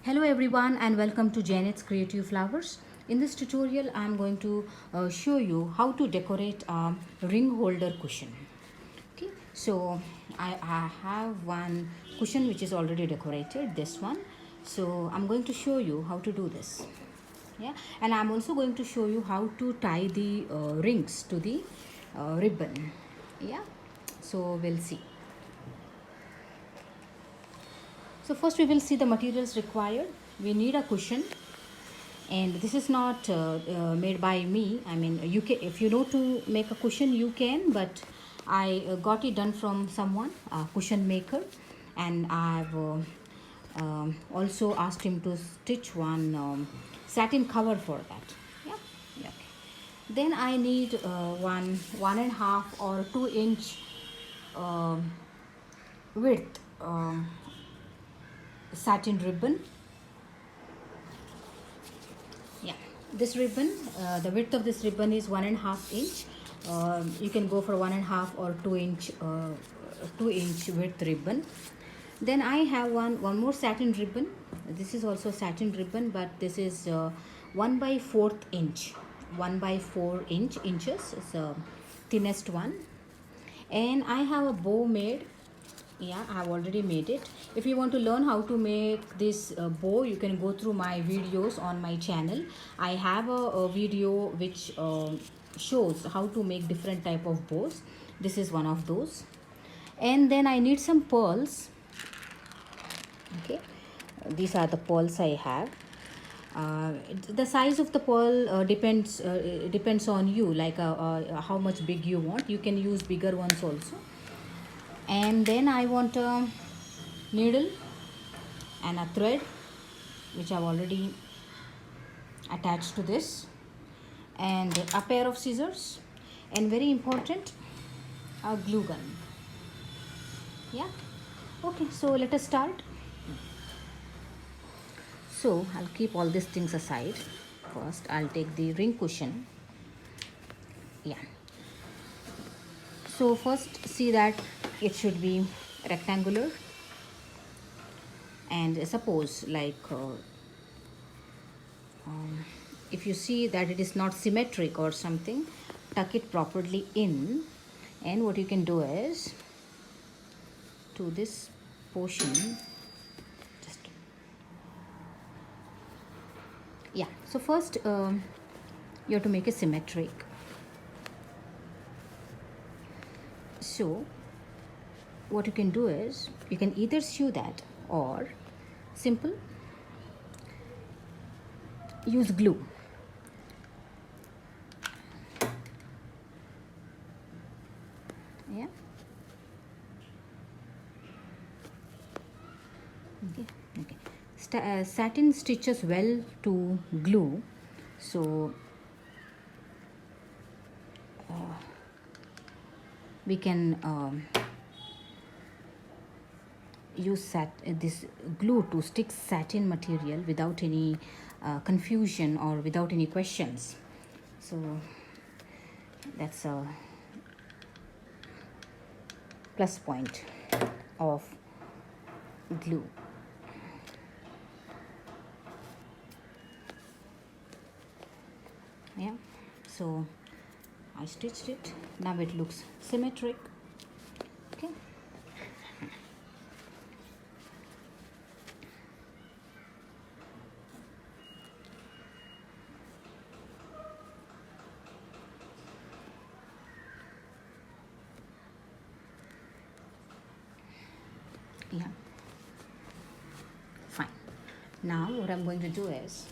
Hello everyone and welcome to Janet's Creative Flowers. In this tutorial I am going to show you how to decorate a ring holder cushion. Okay, so I have one cushion which is already decorated, this one. So I'm going to show you how to do this. Yeah, and I'm also going to show you how to tie the rings to the ribbon. Yeah, so we'll see. So first we will see the materials required. We need a cushion, and this is not made by me. I mean, you can, if you know to make a cushion you can, but I got it done from someone, a cushion maker, and I've also asked him to stitch one satin cover for that. Yeah, yeah. Okay. Then I need 1.5 or 2 inch width satin ribbon. Yeah, this ribbon, the width of this ribbon is 1.5 inch. You can go for 1.5 or 2 inch 2 inch width ribbon. Then I have one more satin ribbon. This is also satin ribbon, but this is 1/4 inch, 1/4 inches. It's the thinnest one. And I have a bow made. Yeah, I have already made it. If you want to learn how to make this bow, you can go through my videos on my channel. I have a video which shows how to make different type of bows. This is one of those. And then I need some pearls. Okay, these are the pearls I have. The size of the pearl depends on you, like how much big you want. You can use bigger ones also. And then I want a needle and a thread which I've already attached to this, and a pair of scissors, and very important, a glue gun. Yeah, okay, so let us start. So I'll keep all these things aside. First I'll take the ring cushion. Yeah, so first see that it should be rectangular, and suppose like if you see that it is not symmetric or something, tuck it properly in. And what you can do is, to this portion, just yeah, so first you have to make it symmetric. So what you can do is, you can either sew that or simple use glue. Yeah, okay, okay. Satin stitches well to glue, so we can use this glue to stick satin material without any confusion or without any questions. So that's a plus point of glue. Yeah, so I stitched it. Now it looks symmetric. Okay, yeah, fine. Now what I'm going to do is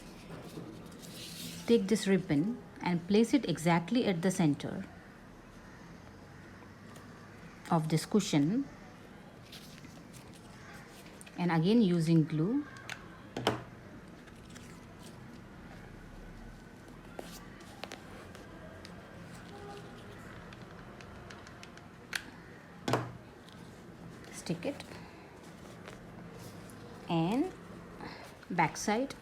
take this ribbon and place it exactly at the center of this cushion, and again using glue stick it, and back side,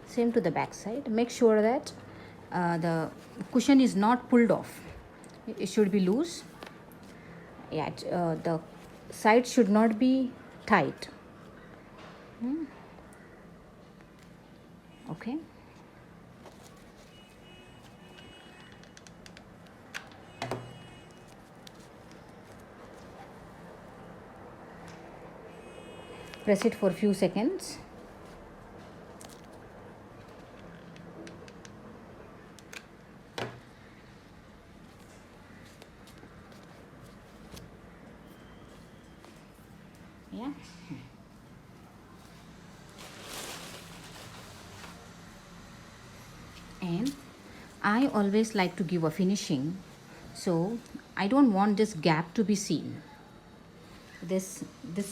same to the back side. Make sure that the cushion is not pulled off. It should be loose. Yeah, the side should not be tight. Okay. Press it for a few seconds. Yeah. And I always like to give a finishing, so I don't want this gap to be seen, this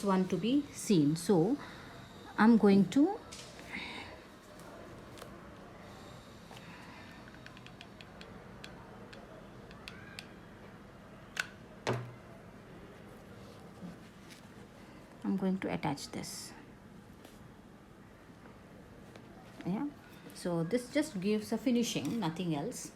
one to be seen. So I'm going to attach this. Yeah, so this just gives a finishing, nothing else.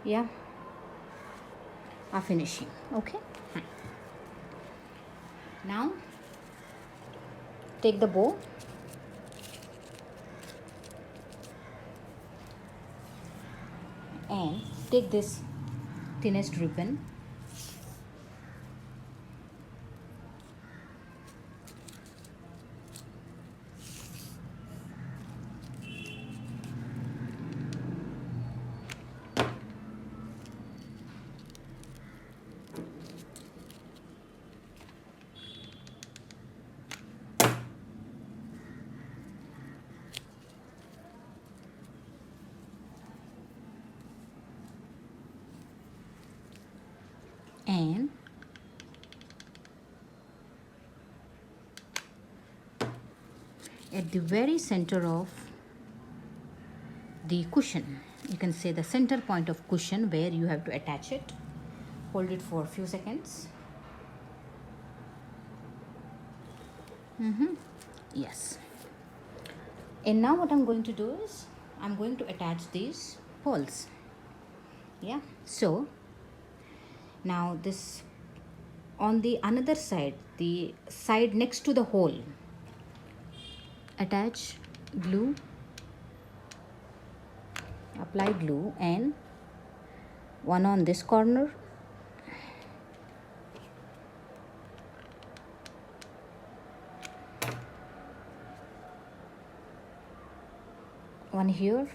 Yeah, a finishing. Okay. Now take the bow and take this thinnest ribbon, and at the very center of the cushion, you can say the center point of cushion where you have to attach it, hold it for a few seconds. Yes. And now what I'm going to do is I'm going to attach these pearls. Yeah, so now this on the another side, the side next to the hole, attach glue, apply glue, and one on this corner, one here,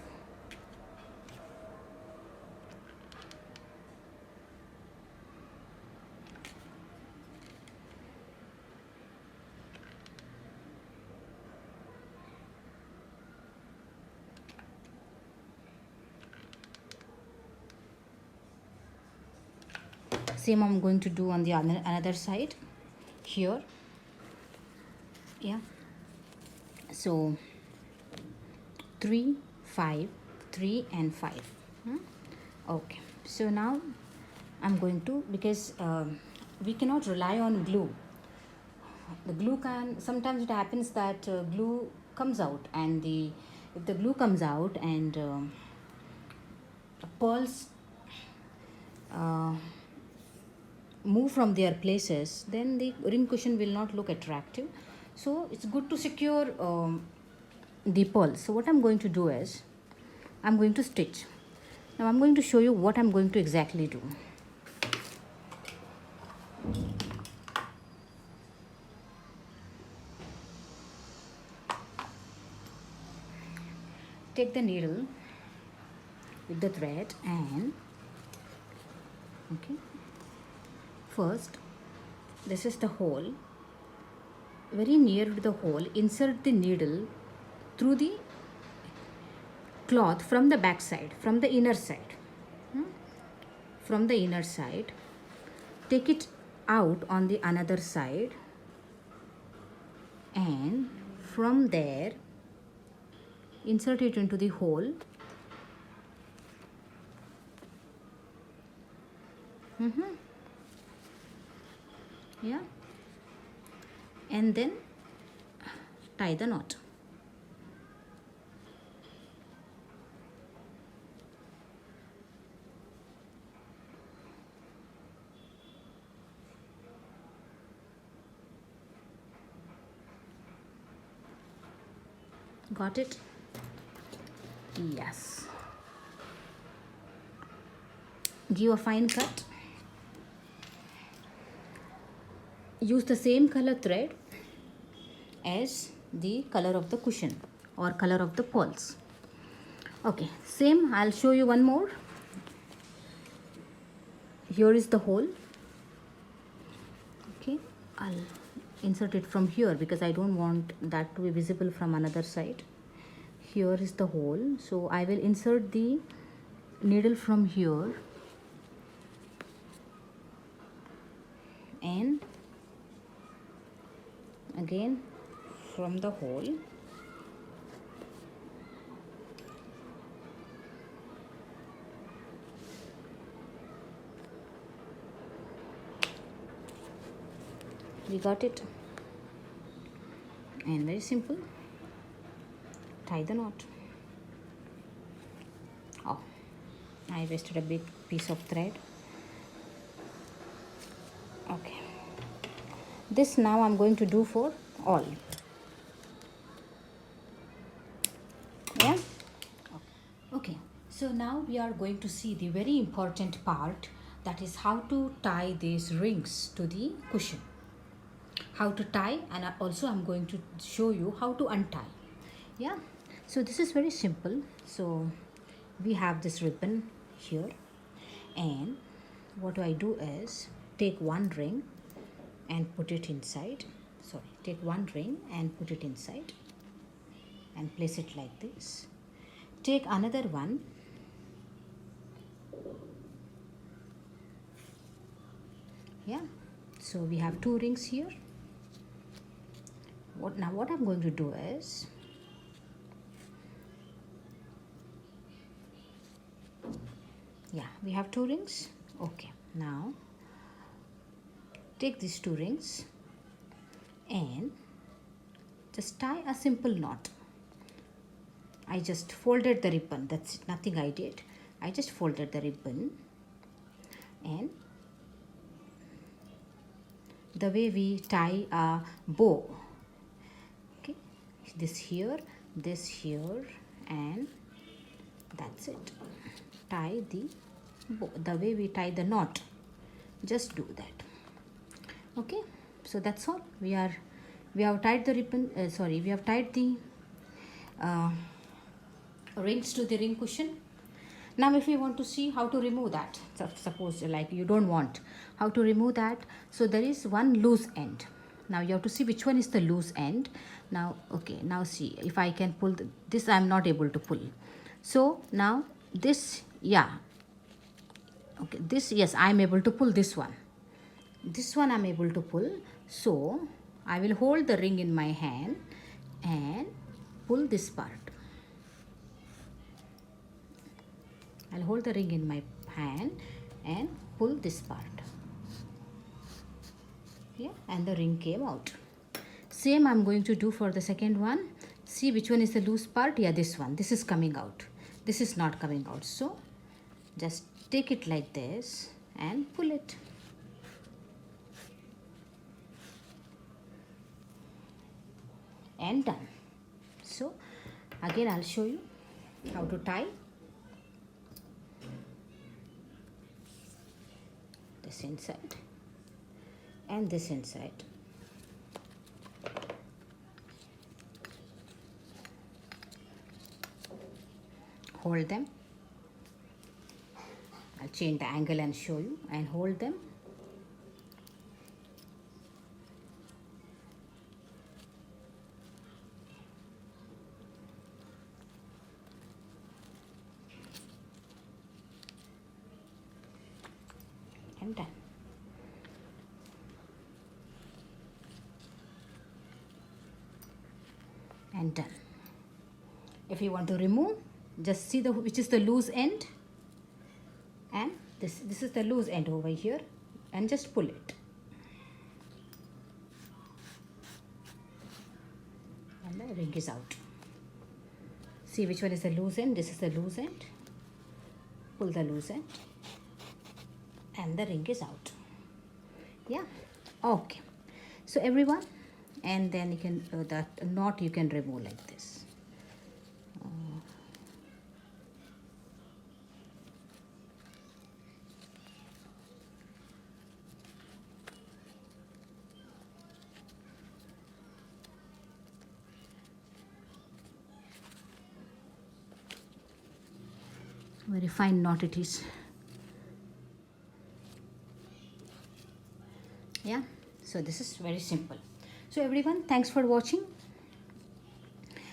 same I'm going to do on the another side here. Yeah, so 3 5 3 and 5. Okay, so now I'm going to, because we cannot rely on glue. The glue can, sometimes it happens that glue comes out, and if the glue comes out and pearls move from their places, then the rim cushion will not look attractive. So it's good to secure the pearls. So what I'm going to do is I'm going to stitch. Now I'm going to show you what I'm going to exactly do. Take the needle with the thread and okay, first this is the hole. Very near to the hole, insert the needle through the cloth from the back side, from the inner side. From the inner side, take it out on the another side, and from there insert it into the hole. Yeah, and then tie the knot. Got it? Yes. Give a fine cut. Use the same color thread as the color of the cushion or color of the pearls. Okay, same. I'll show you one more. Here is the hole. Okay, I'll insert it from here because I don't want that to be visible from another side. Here is the hole, so I will insert the needle from here and again from the hole. We got it, and very simple. Tie the knot. Oh, I wasted a big piece of thread. Okay, this now I'm going to do for all. Yeah. Okay, so now we are going to see the very important part, that is how to tie these rings to the cushion. How to tie, and also I'm going to show you how to untie. Yeah, so this is very simple. So we have this ribbon here, and what I do is take one ring and put it inside. Sorry, take one ring and put it inside and place it like this. Take another one yeah, so we have two rings here. What I'm going to do is we have two rings. Okay, now take these two rings and just tie a simple knot. I just folded the ribbon, that's it, nothing I did. I just folded the ribbon, and the way we tie a bow, okay, this here, and that's it. Tie the bow the way we tie the knot, just do that. Okay, so that's all. We have tied the ribbon, we have tied the rings to the ring cushion. Now if you want to see how to remove that, suppose like you don't want how to remove that, so there is one loose end. Now you have to see which one is the loose end. Now okay, now see if I can pull this. I am not able to pull. So now this, okay, this, yes, I am able to pull this one. This one I am able to pull. So I will hold the ring in my hand and pull this part. I'll hold the ring in my hand and pull this part. Yeah, and the ring came out. Same I'm going to do for the second one. See which one is the loose part. Yeah, this one. This is coming out. This is not coming out. So just take it like this and pull it. And done. So again I'll show you how to tie. This inside and this inside. Hold them. I'll change the angle and show you, and hold them. And done. And done. If you want to remove, just see the which is the loose end, and this is the loose end over here, and just pull it. And the ring is out. See which one is the loose end. This is the loose end. Pull the loose end, and the ring is out. Yeah, okay. So everyone, and then you can that knot you can remove like this. Very fine knot it is. Yeah, so this is very simple. So everyone, thanks for watching.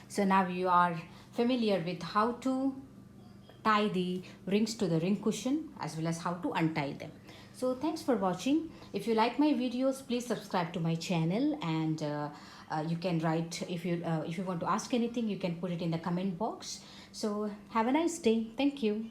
So now you are familiar with how to tie the rings to the ring cushion as well as how to untie them. So thanks for watching. If you like my videos, please subscribe to my channel, and you can write if you want to ask anything, you can put it in the comment box. So have a nice day. Thank you.